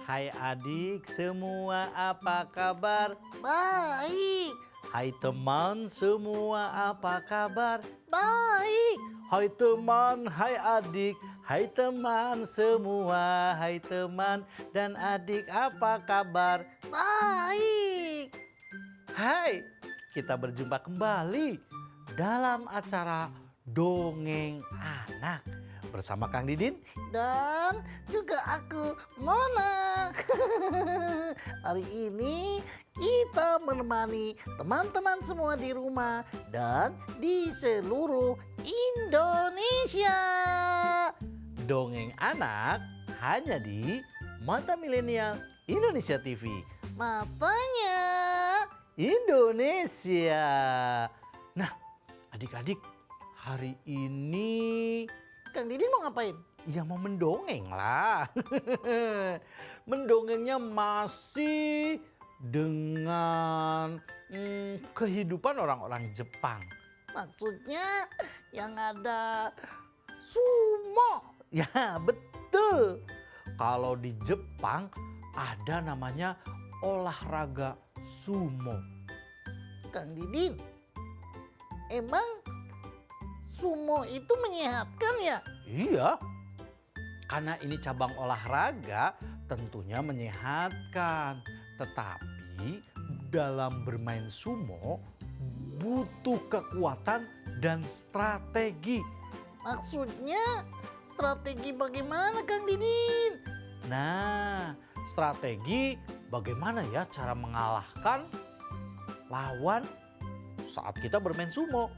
Hai adik semua, apa kabar? Baik, Hai teman semua, apa kabar? baik. Hai teman, hai adik, hai teman semua, hai teman dan adik, apa kabar? Baik. Hai, kita berjumpa kembali dalam acara Dongeng Anak bersama Kang Didin. Dan juga aku, Mona. Hari ini kita menemani teman-teman semua di rumah dan di seluruh Indonesia. Dongeng Anak hanya di Mata Milenial Indonesia TV. Matanya. Indonesia. Nah, adik-adik, hari ini Kang Didin mau ngapain? ya mau mendongeng lah. Mendongengnya masih dengan kehidupan orang-orang Jepang. Maksudnya yang ada sumo. Ya, betul. Kalau di Jepang ada namanya olahraga sumo. Kang Didin, emang sumo itu menyehatkan ya? Iya, karena ini cabang olahraga tentunya menyehatkan. Tetapi dalam bermain sumo butuh kekuatan dan strategi. Maksudnya strategi bagaimana Kang Didin? Nah, strategi bagaimana ya cara mengalahkan lawan saat kita bermain sumo.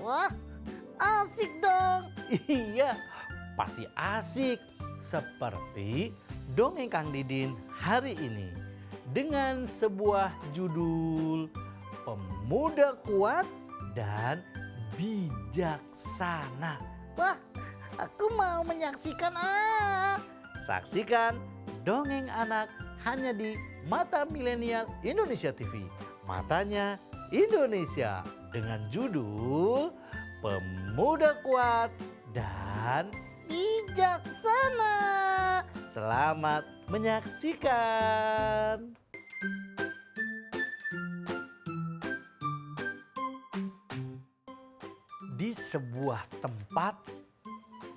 Wah, asik dong. Iya, pasti asik. Seperti Dongeng Kang Didin hari ini. Dengan sebuah judul Pemuda Kuat dan Bijaksana. Wah, aku mau menyaksikan Saksikan Dongeng Anak hanya di Mata Milenial Indonesia TV. Matanya Indonesia dengan judul Pemuda Kuat dan bijaksana. Selamat menyaksikan. Di sebuah tempat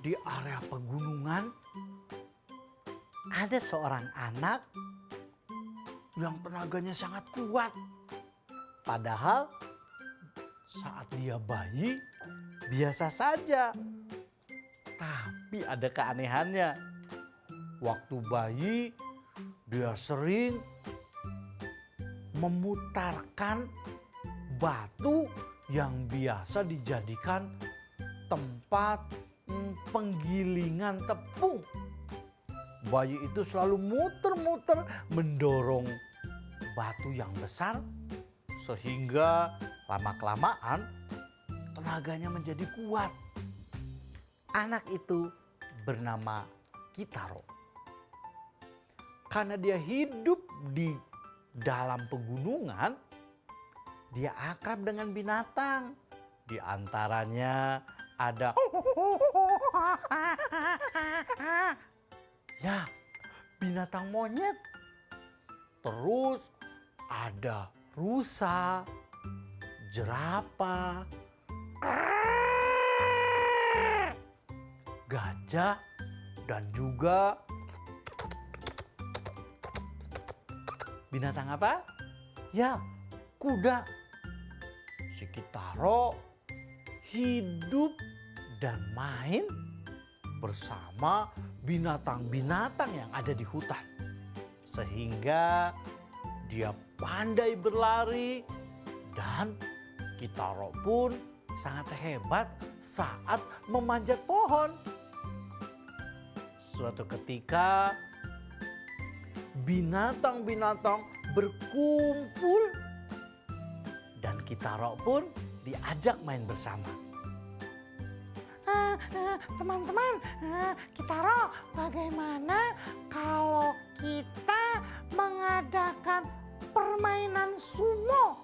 di area pegunungan ada seorang anak yang tenaganya sangat kuat. Padahal saat dia bayi biasa saja. Tapi ada keanehannya. Waktu bayi dia sering memutarkan batu yang biasa dijadikan tempat penggilingan tepung. Bayi itu selalu muter-muter mendorong batu yang besar sehingga lama-kelamaan tenaganya menjadi kuat. Anak itu bernama Kitaro. Karena dia hidup di dalam pegunungan, dia akrab dengan binatang. Di antaranya ada ya, binatang monyet. Terus ada rusa, jerapah, gajah, dan juga binatang apa? Ya, kuda. Si Kitaro hidup dan main bersama binatang-binatang yang ada di hutan. Sehingga dia pandai berlari dan Kitaro pun sangat hebat saat memanjat pohon. Suatu ketika binatang-binatang berkumpul dan Kitaro pun diajak main bersama. Teman-teman, Kitaro, bagaimana kalau kita mengadakan permainan sumo?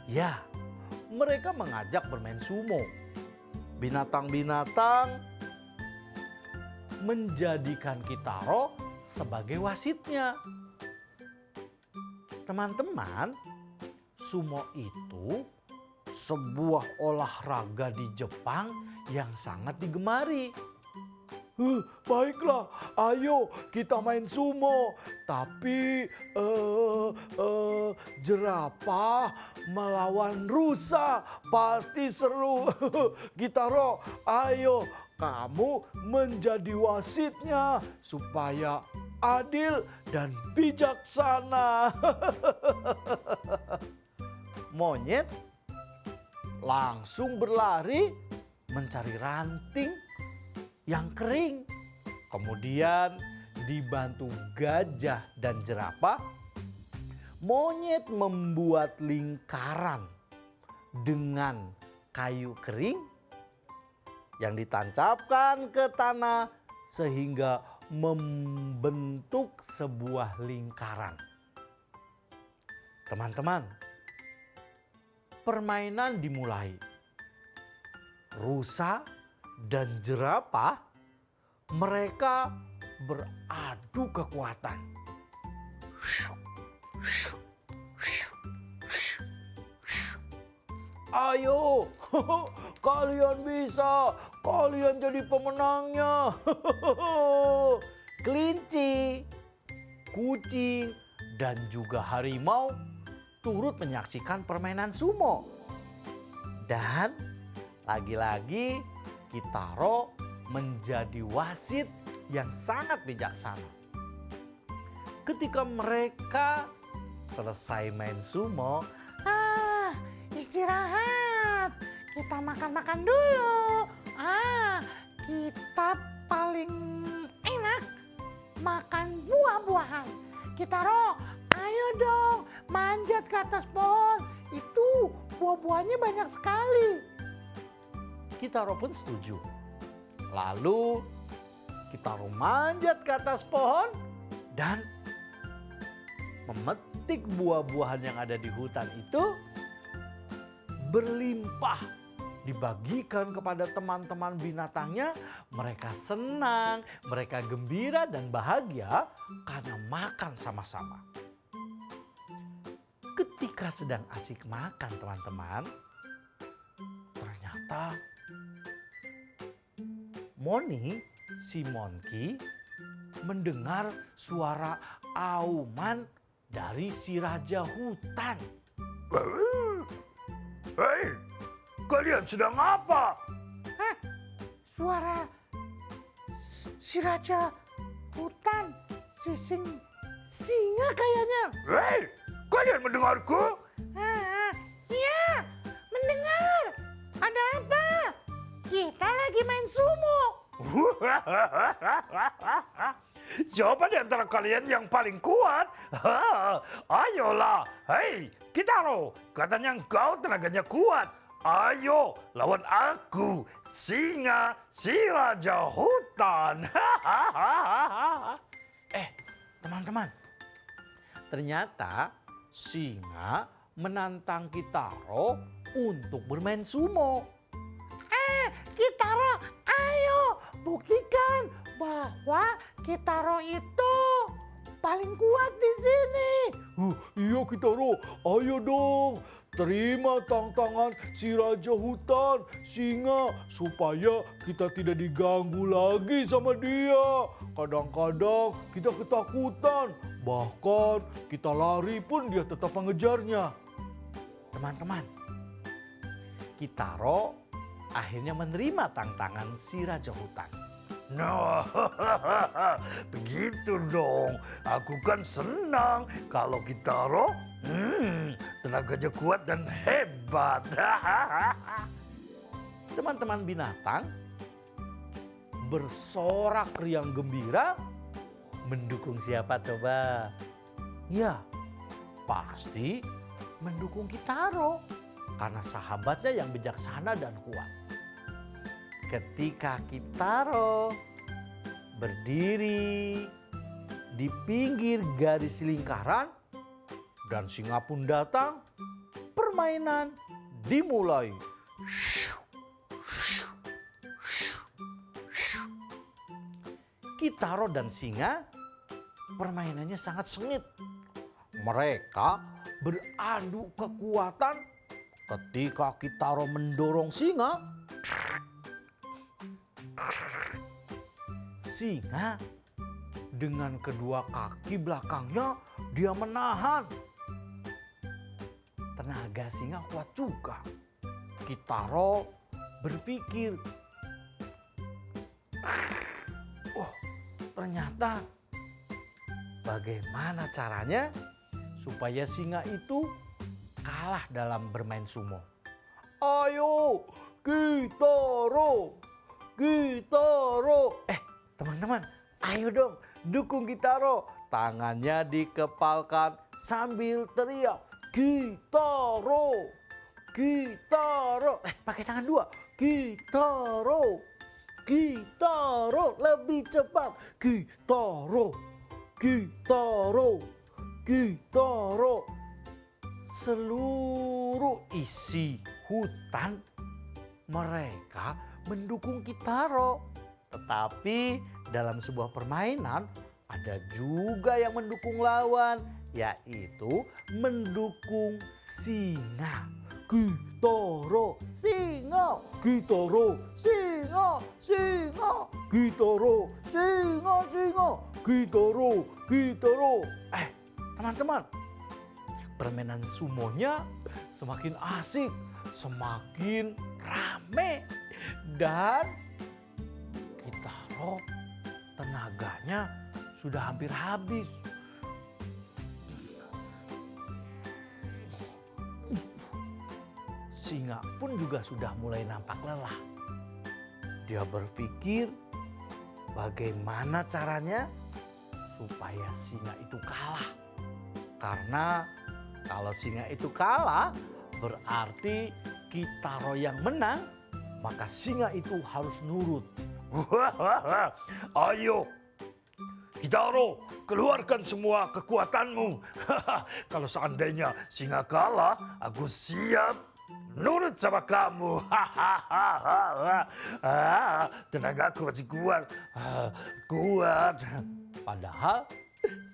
Ya, mereka mengajak bermain sumo. Binatang-binatang menjadikan Kitaro sebagai wasitnya. Teman-teman, sumo itu sebuah olahraga di Jepang yang sangat digemari. Baiklah, ayo kita main sumo. Tapi jerapah melawan rusa pasti seru. Kitaro, ayo kamu menjadi wasitnya supaya adil dan bijaksana. Monyet langsung berlari mencari ranting yang kering. Kemudian dibantu gajah dan jerapah, monyet membuat lingkaran dengan kayu kering yang ditancapkan ke tanah sehingga membentuk sebuah lingkaran. Teman-teman, permainan dimulai. Rusa dan jerapah, mereka beradu kekuatan. Ayo, kalian bisa, kalian jadi pemenangnya. Kelinci, kucing, dan juga harimau turut menyaksikan permainan sumo. Dan lagi-lagi Kitaro menjadi wasit yang sangat bijaksana. Ketika mereka selesai main sumo, Istirahat, kita makan-makan dulu. Kita paling enak makan buah-buahan. Kitaro, ayo dong manjat ke atas pohon. Itu buah-buahnya banyak sekali. Kitaro pun setuju. Lalu Kitaro manjat ke atas pohon dan memetik buah-buahan yang ada di hutan itu berlimpah. Dibagikan kepada teman-teman binatangnya. Mereka senang, mereka gembira dan bahagia karena makan sama-sama. Ketika sedang asik makan teman-teman, ternyata Moni, si monkey, mendengar suara auman dari si raja hutan. Hei, kalian sedang apa? Suara si raja hutan, singa kayaknya. Hei, kalian mendengarku? Iya, mendengar. Ada apa? Kita lagi main sumo. Siapa di antara kalian yang paling kuat? Ayolah, hei Kitaro, katanya engkau tenaganya kuat. Ayo lawan aku, singa si raja hutan. Teman-teman, ternyata singa menantang Kitaro untuk bermain sumo. Kitaro, ayo buktikan bahwa Kitaro itu paling kuat di sini. Iya Kitaro, ayo dong. Terima tantangan si raja hutan, singa, supaya kita tidak diganggu lagi sama dia. Kadang-kadang kita ketakutan, bahkan kita lari pun dia tetap mengejarnya. Teman-teman, Kitaro akhirnya menerima tantangan si raja hutan. Nah, begitu dong. Aku kan senang kalau Kitaro tenaganya kuat dan hebat. Teman-teman binatang bersorak riang gembira mendukung siapa coba? Ya, pasti mendukung Kitaro karena sahabatnya yang bijaksana dan kuat. Ketika Kitaro berdiri di pinggir garis lingkaran dan singa pun datang, permainan dimulai. Kitaro dan singa permainannya sangat sengit. Mereka beradu kekuatan ketika Kitaro mendorong singa. Singa dengan kedua kaki belakangnya dia menahan. Tenaga singa kuat juga. Kitaro berpikir, oh ternyata bagaimana caranya supaya singa itu kalah dalam bermain sumo. Ayo Kitaro, Kitaro. Teman-teman, ayo dong dukung Kitaro. Tangannya dikepalkan sambil teriak, Kitaro, Kitaro. Pakai tangan dua, Kitaro, Kitaro. Lebih cepat, Kitaro, Kitaro, Kitaro. Seluruh isi hutan mereka mendukung Kitaro. Tetapi dalam sebuah permainan ada juga yang mendukung lawan, yaitu mendukung singa. Kitaro, singa, Kitaro, singa, singa, Kitaro, singa, singa, Kitaro, Kitaro. Teman-teman, permainan sumonya semakin asik, semakin rame, dan Kitaro tenaganya sudah hampir habis. Singa pun juga sudah mulai nampak lelah. Dia berpikir bagaimana caranya supaya singa itu kalah. Karena kalau singa itu kalah berarti Kitaro yang menang, maka singa itu harus nurut. Ayo, Kitaro, keluarkan semua kekuatanmu. Kalau seandainya singa kalah, aku siap nurut sama kamu. Tenagaku masih kuat. Kuat. Padahal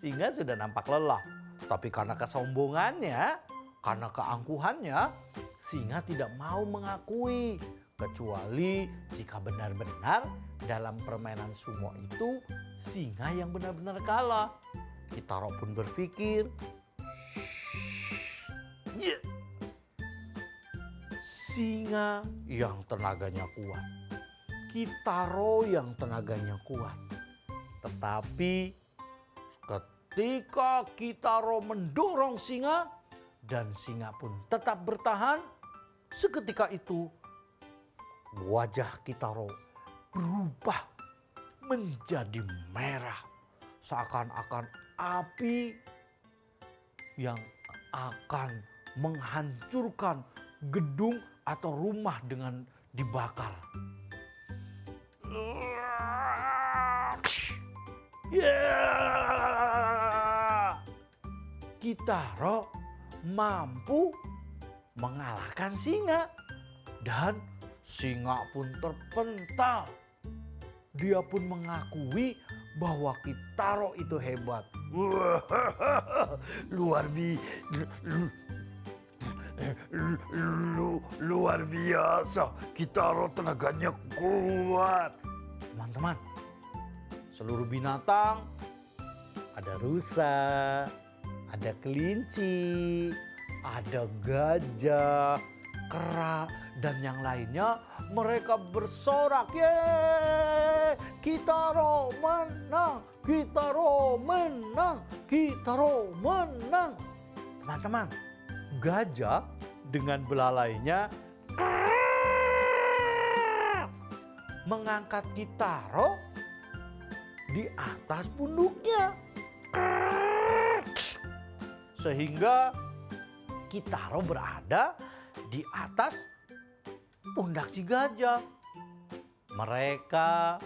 singa sudah nampak lelah. Tapi karena kesombongannya, karena keangkuhannya, singa tidak mau mengakui. Kecuali jika benar-benar dalam permainan sumo itu singa yang benar-benar kalah. Kitaro pun berpikir, yeah. Singa yang tenaganya kuat, Kitaro yang tenaganya kuat. Tetapi ketika Kitaro mendorong singa dan singa pun tetap bertahan, seketika itu wajah Kitaro berubah menjadi merah, seakan-akan api yang akan menghancurkan gedung atau rumah dengan dibakar. Kitaro mampu mengalahkan singa dan singa pun terpental. Dia pun mengakui bahwa Kitaro itu hebat. Luar biasa, Kitaro tenaganya kuat. Teman-teman, seluruh binatang, ada rusa, ada kelinci, ada gajah, kera, dan yang lainnya, mereka bersorak, yeay, Kitaro menang, Kitaro menang, Kitaro menang. Teman-teman, gajah dengan belalainya mengangkat Kitaro di atas punduknya. Sehingga Kitaro berada di atas pundak si gajah. Mereka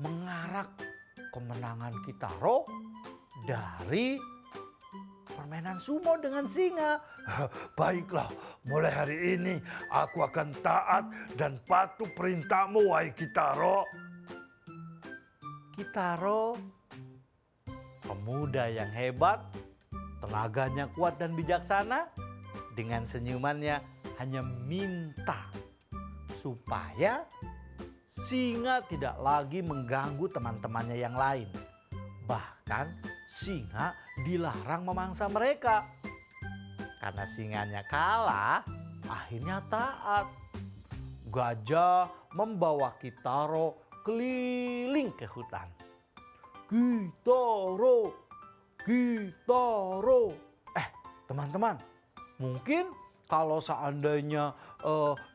mengarak kemenangan Kitaro dari permainan sumo dengan singa. Baiklah, mulai hari ini aku akan taat dan patuh perintahmu, wahai Kitaro. Kitaro Pemuda yang hebat, tenaganya kuat dan bijaksana, dengan senyumannya hanya minta supaya singa tidak lagi mengganggu teman-temannya yang lain. Bahkan singa dilarang memangsa mereka. Karena singanya kalah, akhirnya taat. Gajah membawa Kitaro keliling ke hutan. Kitaro, Kitaro. Teman-teman, mungkin kalau seandainya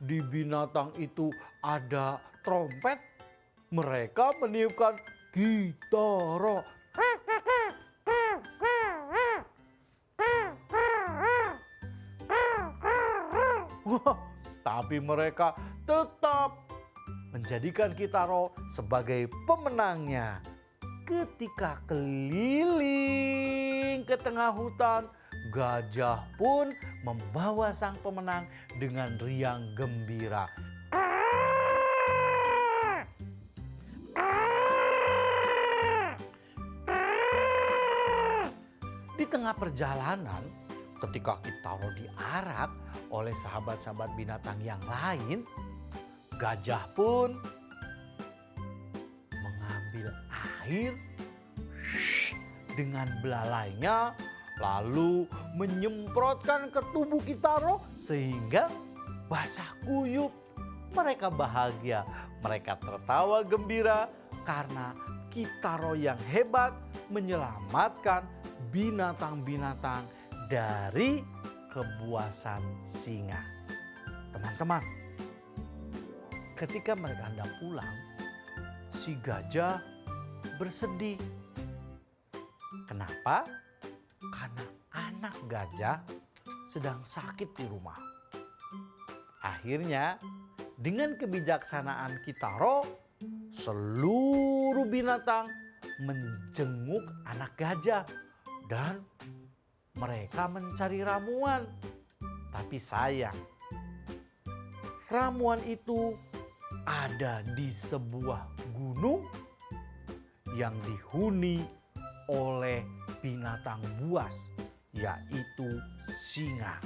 di binatang itu ada trompet, mereka meniupkan Kitaro. Wah, tapi mereka tetap menjadikan Kitaro sebagai pemenangnya. Ketika keliling ke tengah hutan, gajah pun membawa sang pemenang dengan riang gembira. Di tengah perjalanan, ketika Kitaro diarak oleh sahabat-sahabat binatang yang lain, gajah pun mengambil air dengan belalainya, lalu menyemprotkan ke tubuh Kitaro sehingga basah kuyup. Mereka bahagia, mereka tertawa gembira karena Kitaro yang hebat menyelamatkan binatang-binatang dari kebuasan singa. Teman-teman, ketika mereka hendak pulang, si gajah bersedih. Kenapa? Karena anak gajah sedang sakit di rumah. Akhirnya, dengan kebijaksanaan Kitaro, seluruh binatang menjenguk anak gajah dan mereka mencari ramuan. Tapi sayang, ramuan itu ada di sebuah gunung yang dihuni oleh binatang buas, yaitu singa.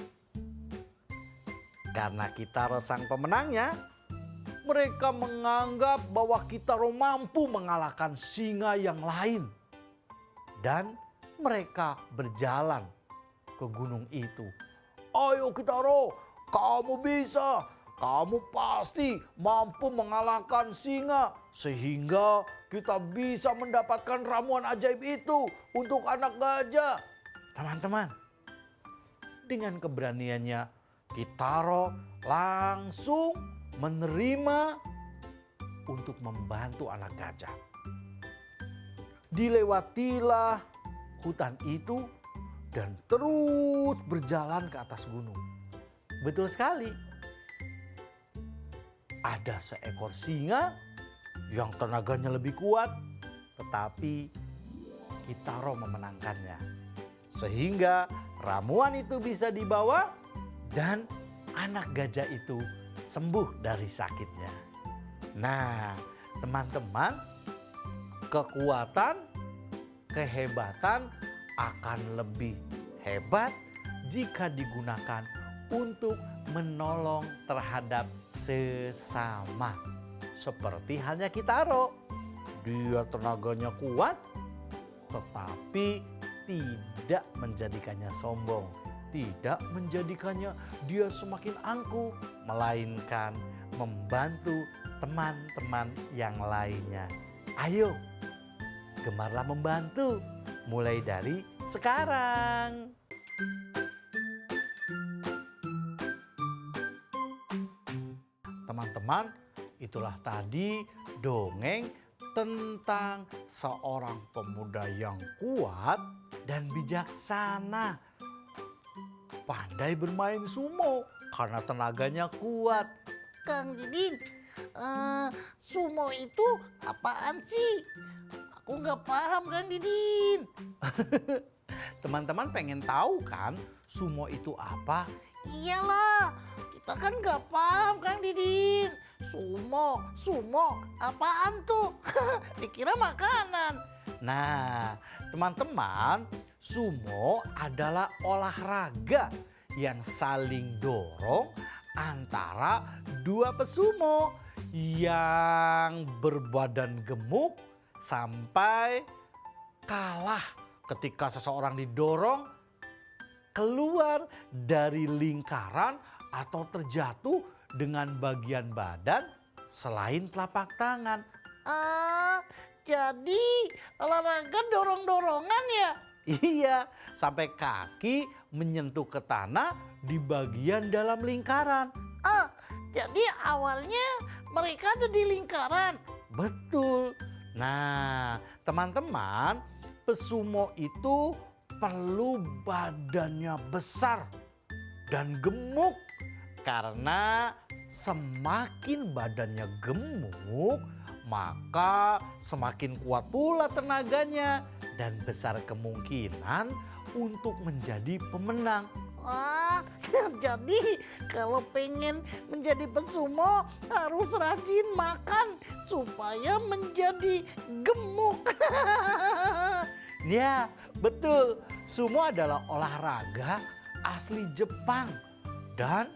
Karena Kitaro sang pemenangnya, mereka menganggap bahwa Kitaro mampu mengalahkan singa yang lain. Dan mereka berjalan ke gunung itu. Ayo Kitaro, kamu bisa. Kamu pasti mampu mengalahkan singa. Sehingga kita bisa mendapatkan ramuan ajaib itu untuk anak gajah. Teman-teman, dengan keberaniannya Kitaro langsung menerima untuk membantu anak gajah. Dilewatilah hutan itu dan terus berjalan ke atas gunung. Betul sekali. Ada seekor singa yang tenaganya lebih kuat, tetapi Kitaro memenangkannya. Sehingga ramuan itu bisa dibawa dan anak gajah itu sembuh dari sakitnya. Nah, teman-teman, kekuatan, kehebatan akan lebih hebat jika digunakan untuk menolong terhadap sesama. Seperti halnya Kitaro. Dia tenaganya kuat, tetapi tidak menjadikannya sombong. Tidak menjadikannya dia semakin angkuh, melainkan membantu teman-teman yang lainnya. Ayo, gemarlah membantu mulai dari sekarang. Teman-teman, itulah tadi dongeng tentang seorang pemuda yang kuat dan bijaksana. Pandai bermain sumo karena tenaganya kuat. Kang Didin, sumo itu apaan sih? Aku nggak paham Kang Didin. Teman-teman pengen tahu kan sumo itu apa? Iyalah, kita kan nggak paham Kang Didin. Sumo, apaan tuh? Dikira makanan. Nah, teman-teman, sumo adalah olahraga yang saling dorong antara dua pesumo yang berbadan gemuk sampai kalah ketika seseorang didorong keluar dari lingkaran atau terjatuh dengan bagian badan selain telapak tangan. Jadi olahraga dorong-dorongan ya? Iya, sampai kaki menyentuh ke tanah di bagian dalam lingkaran. Jadi awalnya mereka ada di lingkaran. Betul. Nah, teman-teman, pesumo itu perlu badannya besar dan gemuk. Karena semakin badannya gemuk, maka semakin kuat pula tenaganya dan besar kemungkinan untuk menjadi pemenang. Jadi kalau pengen menjadi pesumo harus rajin makan supaya menjadi gemuk. Ya, betul. Sumo adalah olahraga asli Jepang dan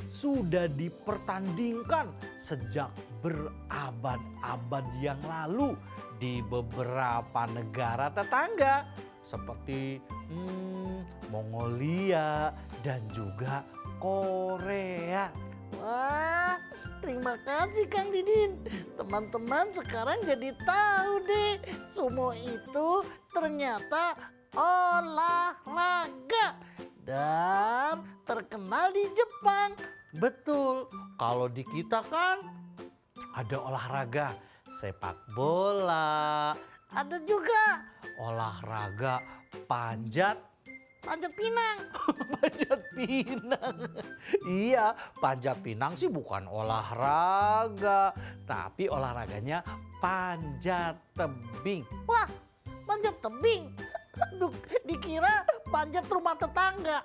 sudah dipertandingkan sejak berabad-abad yang lalu di beberapa negara tetangga seperti Mongolia dan juga Korea. Wah, terima kasih Kang Didin. Teman-teman sekarang jadi tahu deh, sumo itu ternyata olahraga dan terkenal di Jepang. Betul, kalau di kita kan ada olahraga sepak bola, Ada juga olahraga panjat pinang. panjat pinang. Iya, panjat pinang sih bukan olahraga, tapi olahraganya panjat tebing. Wah, panjat tebing. Aduh, dikira panjat rumah tetangga.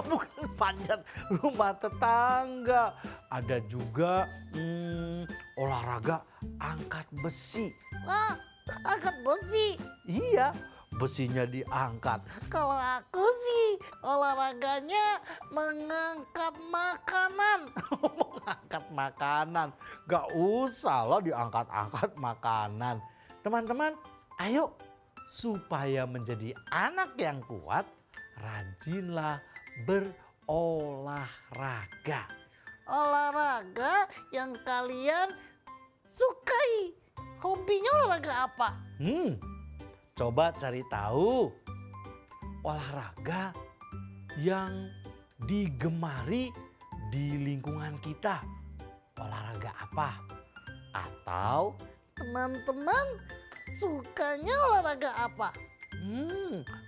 Bukan panjat rumah tetangga. Ada juga olahraga angkat besi. Wah, angkat besi. Iya, besinya diangkat. Kalau aku sih olahraganya mengangkat makanan. Mengangkat makanan. Gak usah loh diangkat-angkat makanan. Teman-teman, ayo supaya menjadi anak yang kuat, rajinlah berolahraga. Olahraga yang kalian sukai. Hobinya olahraga apa? Coba cari tahu olahraga yang digemari di lingkungan kita. Olahraga apa? Atau Teman-teman sukanya olahraga apa?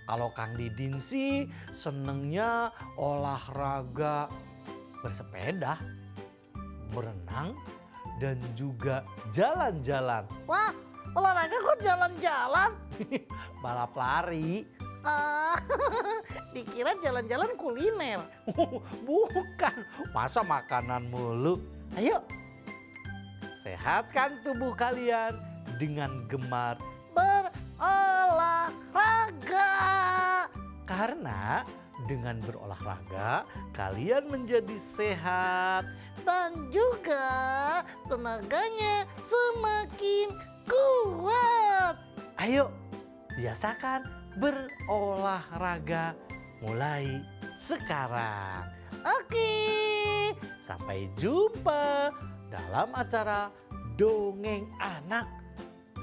kalau Kang Didin sih senengnya olahraga bersepeda, berenang, dan juga jalan-jalan. Wah, olahraga kok jalan-jalan? Balap lari. Dikira jalan-jalan kuliner. Bukan, masa makanan mulu. Ayo, sehatkan tubuh kalian dengan gemar. Berolahraga. Karena dengan berolahraga kalian menjadi sehat. Dan juga tenaganya semakin kuat. Ayo, biasakan berolahraga mulai sekarang. Oke. Sampai jumpa dalam acara Dongeng Anak.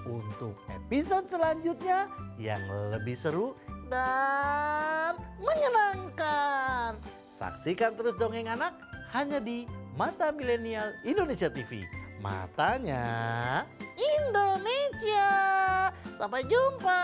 Untuk episode selanjutnya yang lebih seru Dan menyenangkan. saksikan terus Dongeng Anak hanya di Mata Milenial Indonesia TV. Matanya Indonesia. Sampai jumpa.